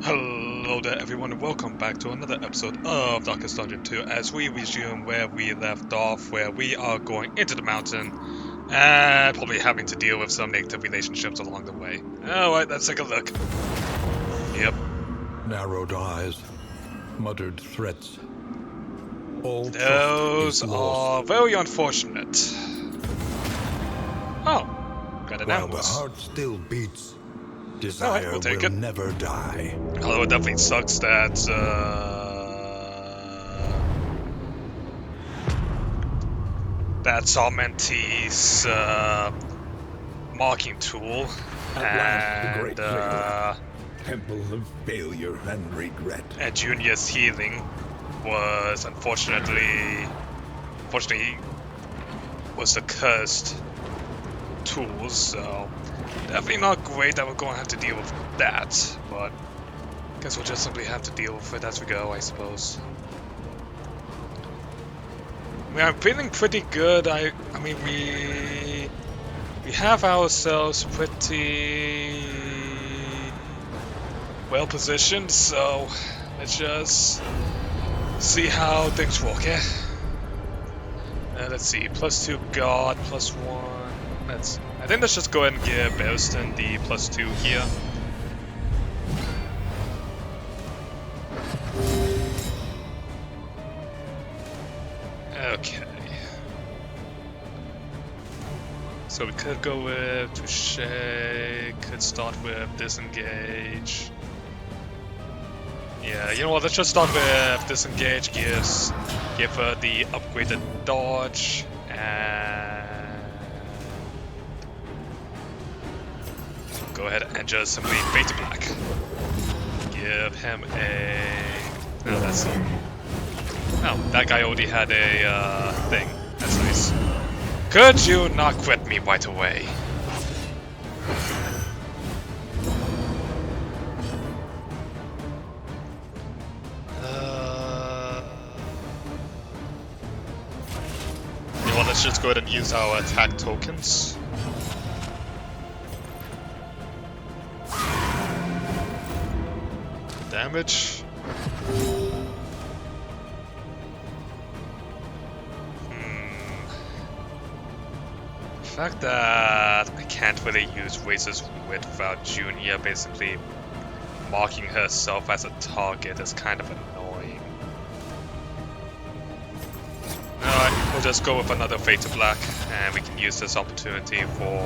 Hello there everyone and welcome back to another episode of Darkest Dungeon 2 as we resume where we left off, where we are going into the mountain and probably having to deal with some negative relationships along the way. Alright, let's take a look. Yep. Narrowed eyes, muttered threats. All Those trust is are lost. very unfortunate. Oh, got an While the ambush. heart still beats, desire we'll take will it. never die. Although it definitely sucks that Salmenti's marking tool At last, the great and Zeta, temple of failure and regret. and Junior's healing was unfortunately was the cursed tools, so definitely not great that we're going to have to deal with that, but I guess we'll just simply have to deal with it as we go, I suppose. I mean, I'm feeling pretty good. I mean, we have ourselves pretty well positioned, so let's just see how things work, yeah? Let's see, +2 guard, +1. I think let's just go ahead and give Barristan the +2 here. Okay. So we could go with Touche, could start with Disengage. Yeah, you know what, let's just start with Disengage, give her the upgraded Dodge, and go ahead and just simply Fade to Black. Give him a... No, that's... Oh, that guy already had a thing. That's nice. Could you not quit me right away? You know what, let's just go ahead and use our attack tokens. Damage. The fact that I can't really use Razor's Wit without Junior basically marking herself as a target is kind of annoying. Alright, we'll just go with another Fade to Black, and we can use this opportunity for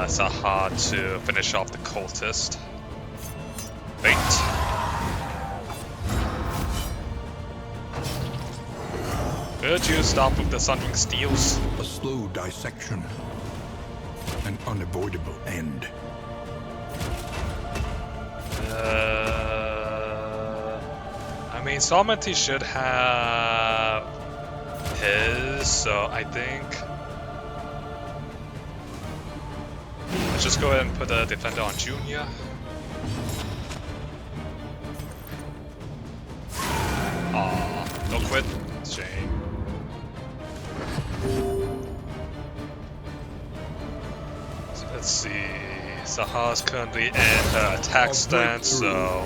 Sahar to finish off the cultist. Fate. Could you stop with the Sunning Steels? A slow dissection, an unavoidable end. I mean, Salmenti should have his, so I think... Let's just go ahead and put a defender on Junior. Aw, don't quit. Shame. So let's see. Sahar's currently in her attack stance, so...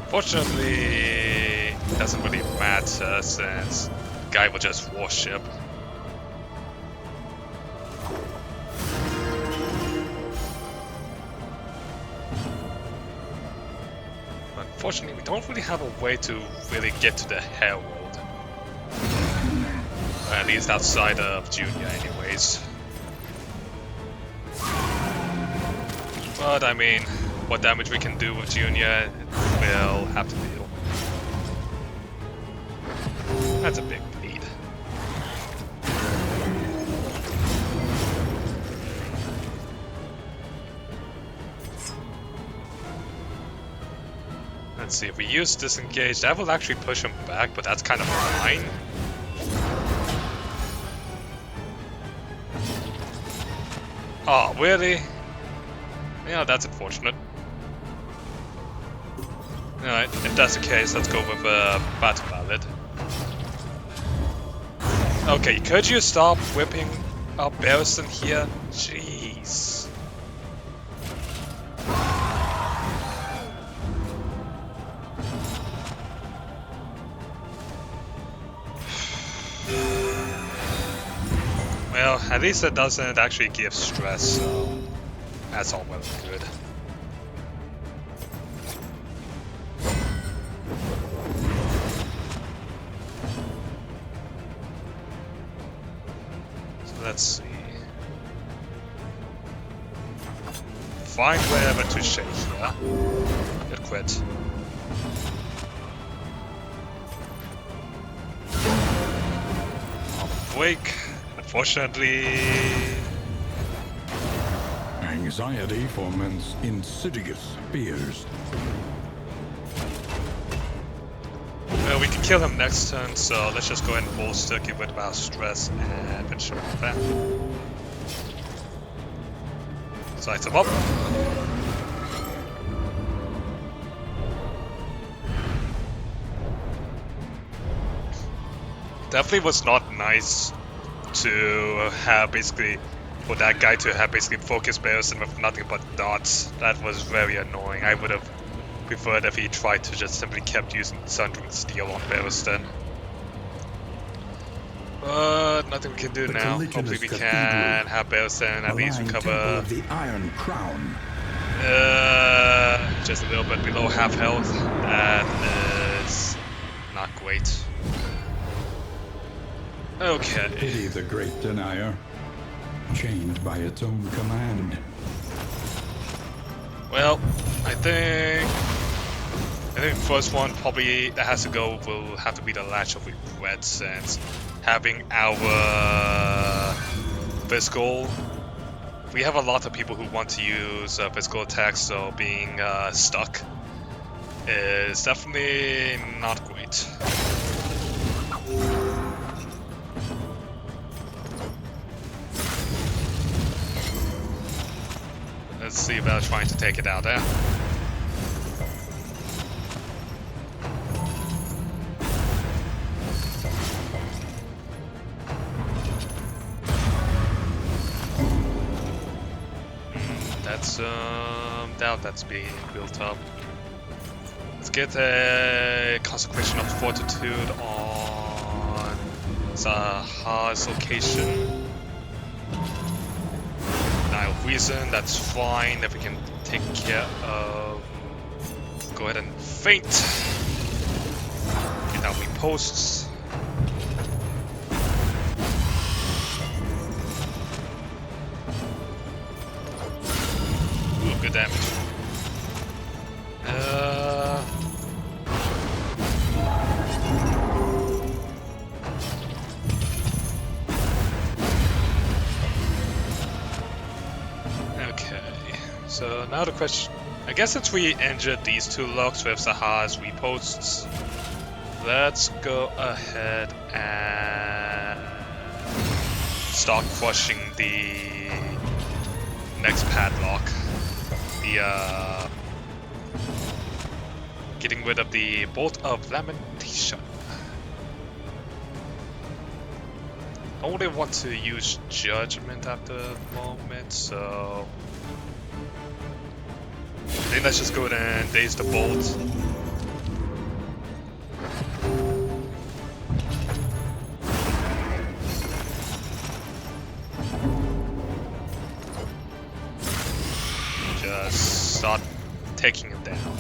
Fortunately, it doesn't really matter since the guy will just worship. Unfortunately, we don't really have a way to really get to the Herald. Or at least outside of Junior anyways. But I mean, what damage we can do with Junior, we'll have to deal. That's a big bleed. Let's see, if we use Disengage, that will actually push him back, but that's kind of fine. Oh, really? Yeah, that's unfortunate. Alright, if that's the case, let's go with Battle Ballad. Okay, could you stop whipping up Barristan here? Jeez. At least it doesn't actually give stress, so that's all well and good. So let's see. Find wherever to shake here. Good quit. Wake. Unfortunately... Anxiety foments insidious fears. Well, we can kill him next turn, so let's just go ahead and bolster, get rid of our stress, and finish him off there. Sight him up. Definitely was not nice to have basically, for that guy to have basically focus Barristan with nothing but dots. That was very annoying. I would have preferred if he tried to just simply kept using Sundering Steel on Barristan. But nothing we can do now. Hopefully we can have Barristan at least recover. The Iron Crown. Just a little bit below half health. That is not great. Okay. Pity the great denier, chained by its own command. Well, I think first one probably that has to go will have to be the Latch of Regret, since having our physical, we have a lot of people who want to use physical attacks, so being stuck is definitely not great. Let's see about trying to take it out there. That's doubt that's being built up. Let's get a Consecration of Fortitude on Zaha's location. Reason, that's fine. If we can take care of, go ahead and faint. Get out reposts. Ooh, good damage. So now the question, I guess since we injured these two locks with Zaha's reposts, let's go ahead and start crushing the next padlock. The getting rid of the Bolt of Lamentation. I only want to use Judgment at the moment, so I think let's just go ahead and daze the bolt. Just start taking it down.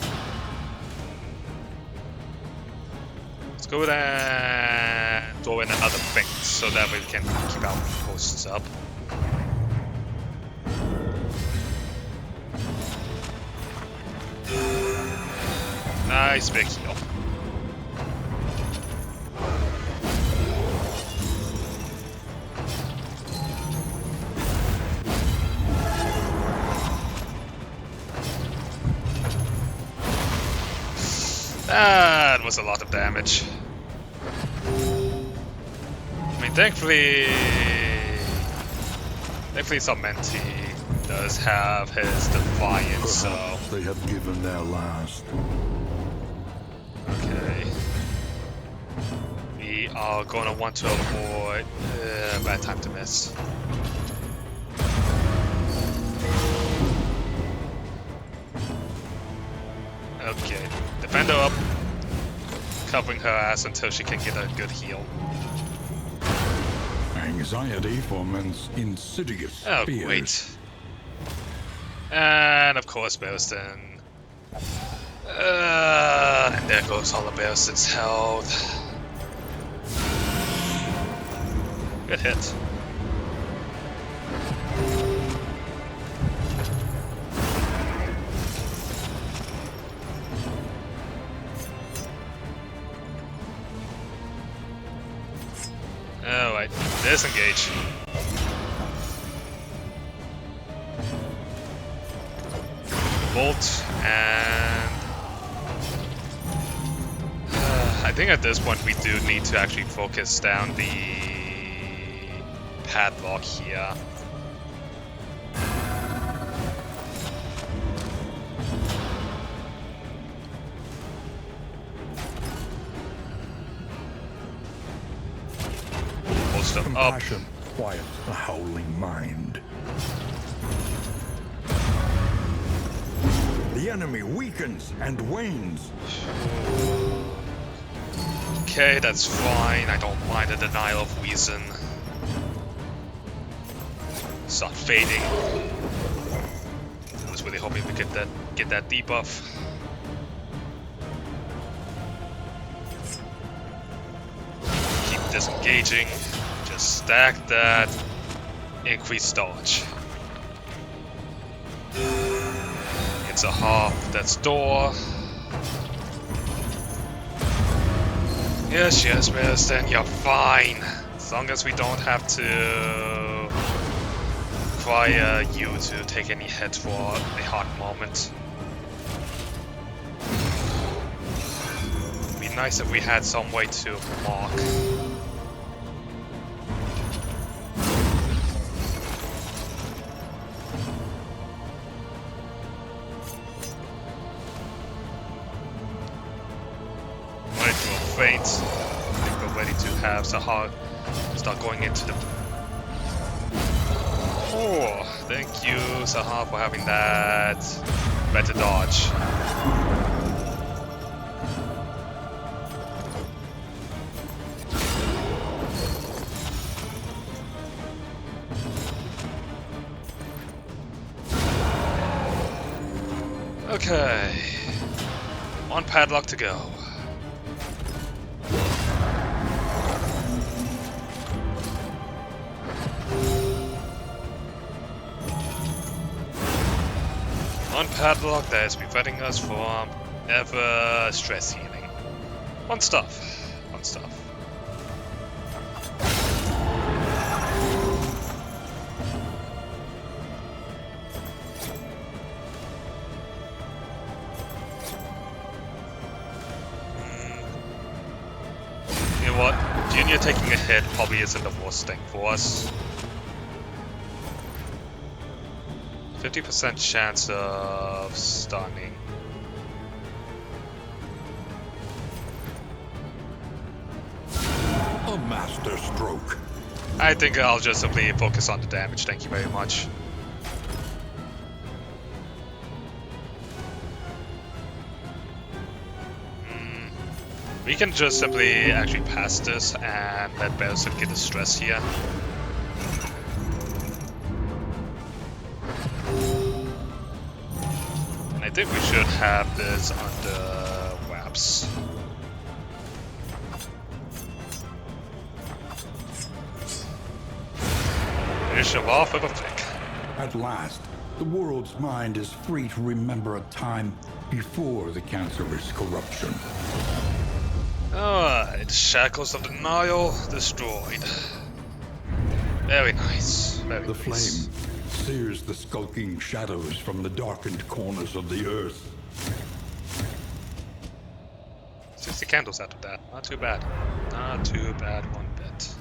Let's go ahead and throw in another feint so that we can keep our posts up. Nice big heal. That was a lot of damage. I mean, thankfully Samenti does have his Defiance, so they have given their last. okay. We are gonna want to avoid bad time to miss. Okay, defend her up, covering her ass until she can get a good heal. anxiety from insidious Oh, fears. great. And of course, Barristan. And there goes all of Barristan's health. Good hit. Alright, disengage. Bolt, and I think at this point we do need to actually focus down the padlock here. Most of up. Compassion quiets the howling mind. The enemy weakens and wanes. Okay, that's fine. I don't mind the denial of reason. Start fading. I was really hoping we could get that debuff. Keep disengaging. Just stack that. Increase dodge. It's a half. That's door. Yes, Barristan, you're fine. As long as we don't have to require you to take any hits for a hot moment. It'd be nice if we had some way to mark. Faint. I think we're ready to have Sahar start going into the... Oh, thank you, Sahar, for having that better dodge. Okay. One padlock to go. One padlock that is preventing us from ever stress healing. Fun stuff. Fun stuff. You know what? Junior taking a hit probably isn't the worst thing for us. 50% chance of stunning. A master stroke. I think I'll just simply focus on the damage, thank you very much. We can just simply actually pass this and let Barristan get the stress here. I think we should have this under wraps. Finish him off with a flick. At last, the world's mind is free to remember a time before the cancerous corruption. Alright, shackles of denial destroyed. Very nice. Very The nice. flame sears the skulking shadows from the darkened corners of the earth. 60 candles out of that. Not too bad. Not too bad one bit.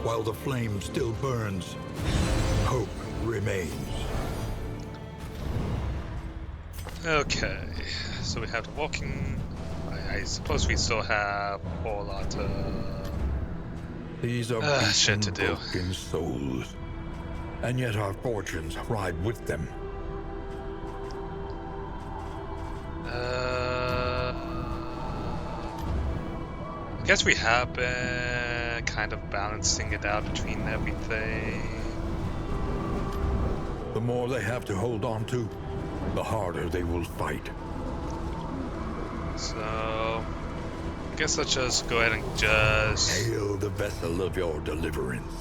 While the flame still burns, hope remains. Okay, so we have the walking. I suppose we still have a whole lot These are shit to do. broken souls, and yet our fortunes ride with them. guess we have been kind of balancing it out between everything. The more they have to hold on to, the harder they will fight. So, I guess let's just go ahead and just... Hail the vessel of your deliverance.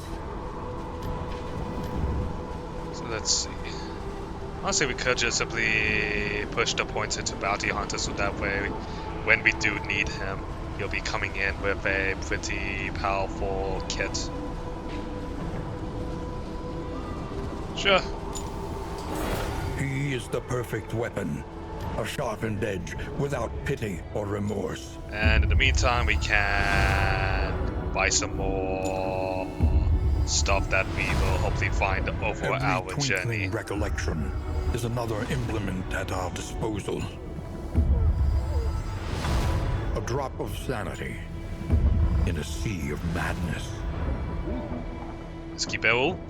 So let's see. Honestly, we could just simply push the points into Bounty Hunter, so that way, when we do need him, he'll be coming in with a pretty powerful kit. Sure. He is the perfect weapon. A sharpened edge without pity or remorse. And in the meantime, we can buy some more stuff that we will hopefully find over Every our twinkling journey. recollection is another implement at our disposal. A drop of sanity in a sea of madness. Ski barrel.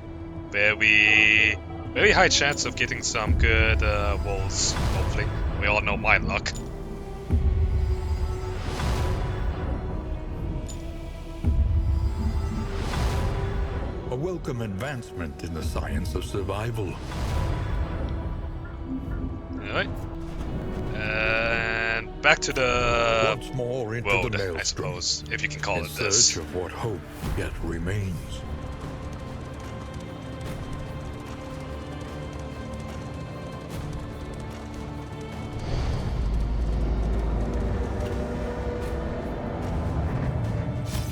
Very high chance of getting some good rolls, hopefully. We all know my luck. A welcome advancement in the science of survival. Alright. And back to the Once more into road, the I maelstrom, suppose, if you can call in it this. search of what hope yet remains.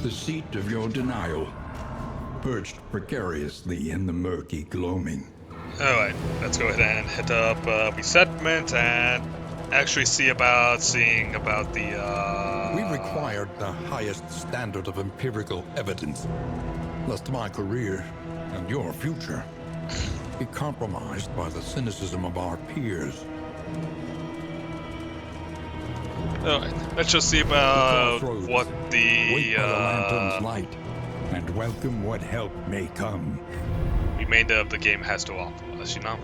The seat of your denial, perched precariously in the murky gloaming. Alright, let's go ahead and hit up resettlement and actually seeing about the We required the highest standard of empirical evidence, lest my career and your future be compromised by the cynicism of our peers. Alright, let's just see about Crossroads. what Wait the by the lantern's light and welcome what help may come. remainder of the game has to offer us, you know?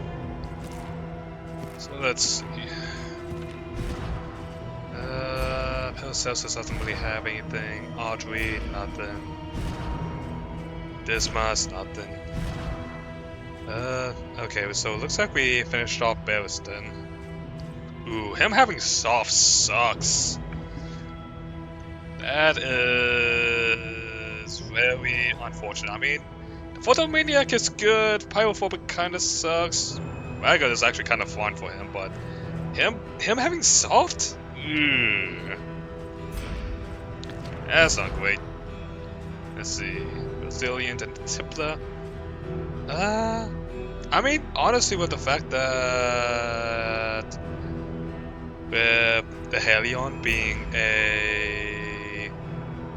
So let's see. Paracelsus doesn't really have anything. Audrey, nothing. Dismas, nothing. Okay, so it looks like we finished off Barristan. Ooh, him having soft sucks. That is very unfortunate. I mean, the Photomaniac is good, Pyrophobic kinda sucks. Ragged is actually kind of fun for him, but him having soft? Ugh. That's not great. Let's see. Resilient and Tippler. I mean, honestly, with the fact that with the Helion being a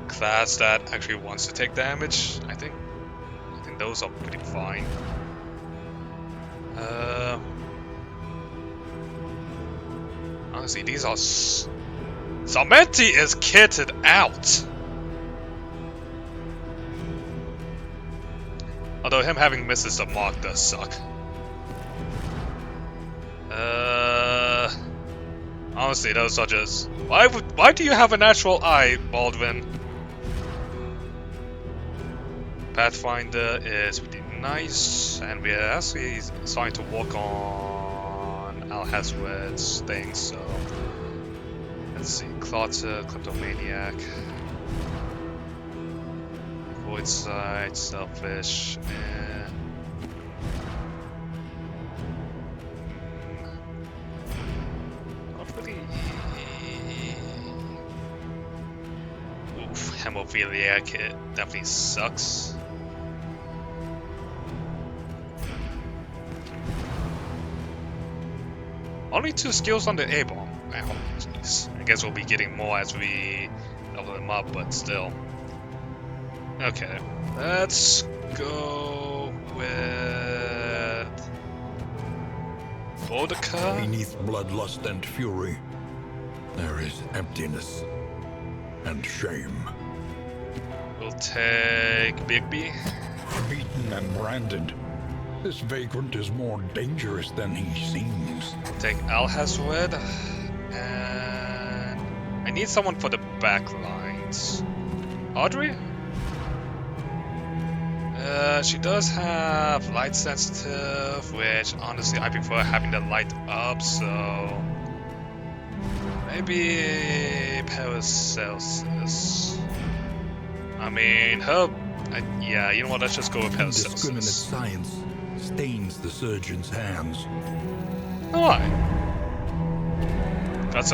class that actually wants to take damage, I think those are pretty fine. Honestly, these are Zamenti is kitted out. Although him having misses the mark does suck. Honestly, those are just... Why do you have a natural eye, Baldwin? Pathfinder is pretty nice, and we are actually starting to work on Alhazred's thing, so... Let's see, Clotter, Kleptomaniac... Void Sight, Selfish, and... Not really... Oof, Hemophiliac, it definitely sucks. Only 2 skills on the A-bomb. Wow, jeez. I guess we'll be getting more as we level them up, but still. Okay, let's go with Boudica. Beneath bloodlust and fury, there is emptiness and shame. We'll take Bigby. Beaten and branded, this vagrant is more dangerous than he seems. Take Alhazred. And I need someone for the back lines. Audrey? She does have light sensitive, which honestly I prefer having the light up, so maybe Paracelsus. I mean, yeah, you know what? Let's just go with Indiscriminate Paracelsus. science stains the surgeon's hands. Alright. Got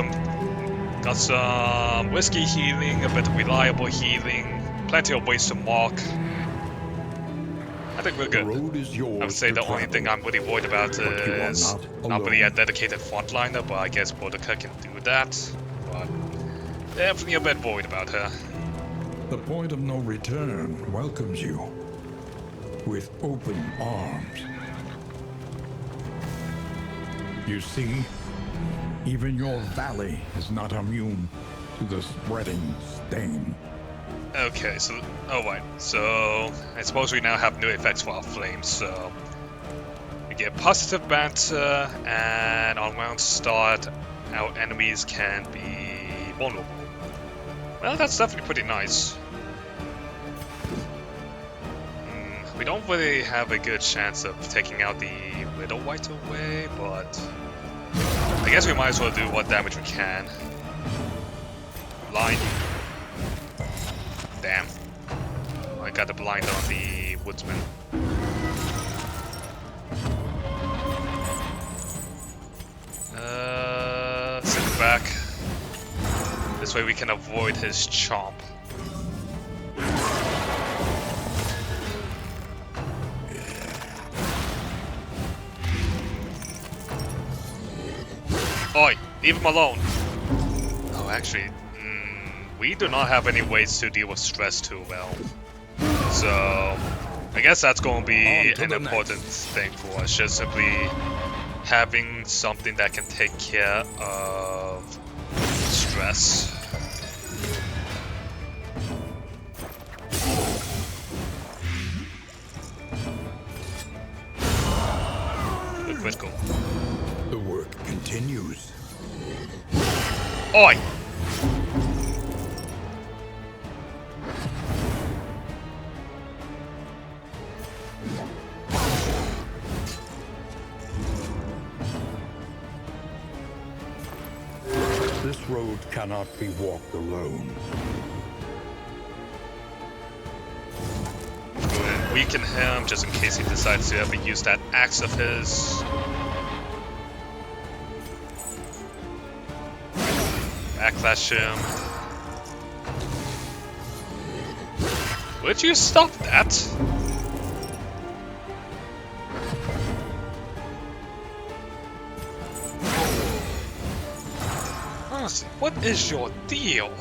some whiskey healing, a bit of reliable healing, plenty of ways to mark. I think we're The good. road is yours. I would say to the only thing travel. I'm really worried about But you are is not really a alone. dedicated frontliner, but I guess Boudica can do that. But definitely a bit worried about her. The point of no return welcomes you with open arms. You see, even your valley is not immune to the spreading stain. Okay, so alright, so I suppose we now have new effects for our flames, so we get positive banter, and on round start our enemies can be vulnerable. Well, that's definitely pretty nice. We don't really have a good chance of taking out the Widow right away, but I guess we might as well do what damage we can. Blind. Damn. I got a blind on the woodsman. Send it back. This way we can avoid his chomp. Oi, leave him alone. Oh, actually, we do not have any ways to deal with stress too well. So, I guess that's going to be an important thing for us. Just simply having something that can take care of stress. Good critical. The work continues. Oi! This road cannot be walked alone. Weaken him just in case he decides to ever use that axe of his. Backlash him. Would you stop that? Honestly, what is your deal?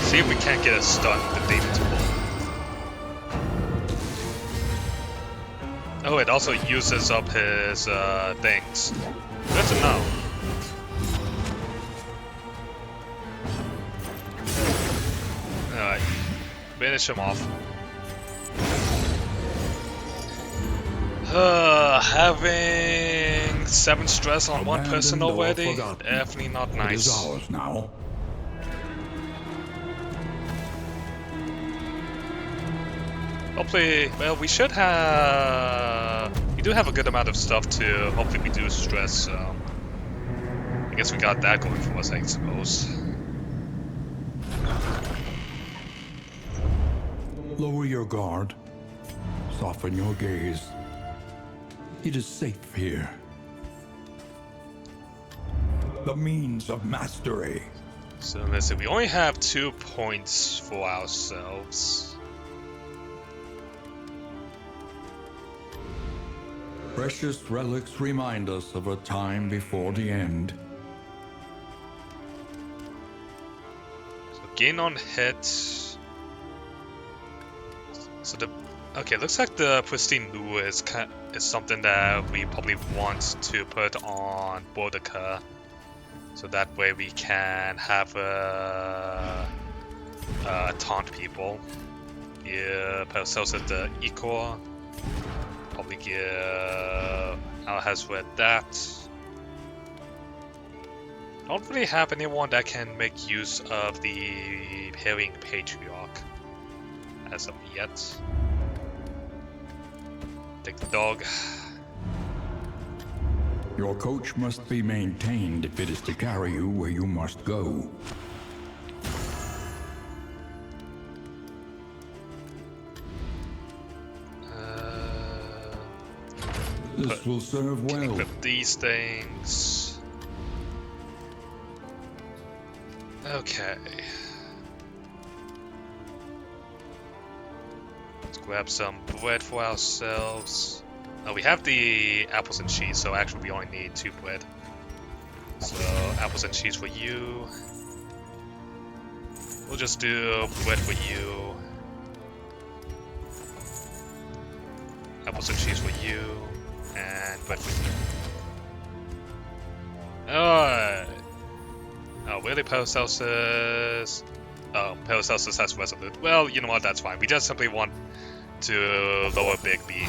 See if we can't get a stun with the David's Pull. Oh, it also uses up his things. Good to know. Alright, finish him off. Having 7 stress on one person already? Definitely not nice. It is ours now. Hopefully, well, we should have... We do have a good amount of stuff to hopefully reduce stress, so... I guess we got that going for us, I suppose. Lower your guard. Soften your gaze. It is safe here. The means of mastery. So let's see, we only have 2 points for ourselves. Precious relics remind us of a time before the end. So gain on hit. So the okay, looks like the pristine lure is something that we probably want to put on Boudica, so that way we can have a taunt people. Yeah, Paracelsus the Ecor. Probably give Alhazred that. Don't really have anyone that can make use of the Herring Patriarch as of yet. Take the dog. Your coach must be maintained if it is to carry you where you must go. This will serve well. Equip these things. Okay. Let's grab some bread for ourselves. Oh, we have the apples and cheese, so actually we only need 2 bread. So, apples and cheese for you. We'll just do bread for you. Apples and cheese for you. And bread for you. Alright. Oh, really, Paracelsus? Oh, Paracelsus has Resolute. Well, you know what, that's fine. We just simply want to lower Big B.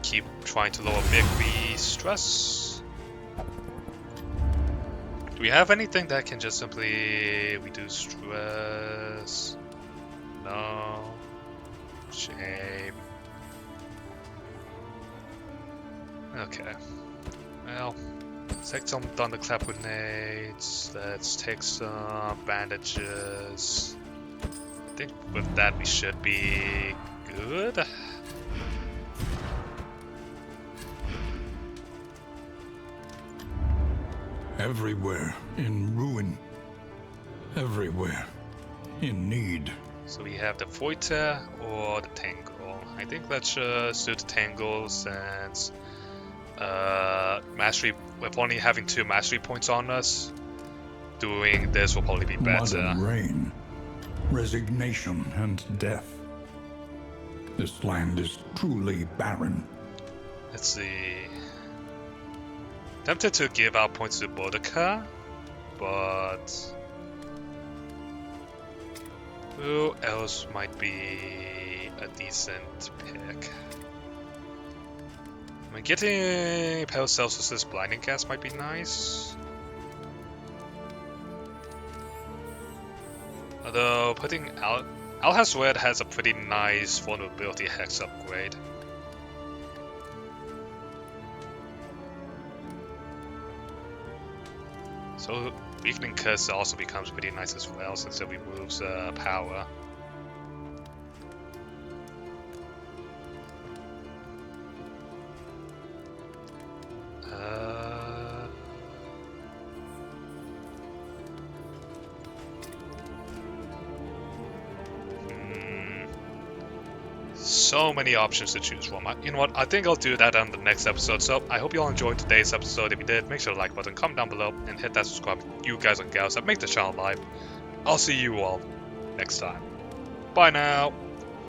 Keep trying to lower Big B stress. Do we have anything that can just simply reduce stress? No. Shame. Okay. Well, let's take some thunderclap grenades. Let's take some bandages. I think with that we should be good. Everywhere in ruin. Everywhere in need. So we have the Voiter or the Tangle. I think let's just do the Tangle since mastery, with only having 2 mastery points on us, doing this will probably be better. Mud and rain, resignation and death. This land is truly barren. Let's see. Tempted to give out points to Boudica, but who else might be a decent pick? I mean, getting Paracelsus' Blinding Gas might be nice. Although putting Alhazred has a pretty nice vulnerability hex upgrade. So Weakening Curse also becomes pretty nice as well since it removes power. So many options to choose from. You know what, I think I'll do that on the next episode. So I hope you all enjoyed today's episode. If you did, make sure to like button, comment down below, and hit that subscribe. You guys and gals that make the channel live. I'll see you all next time. Bye now.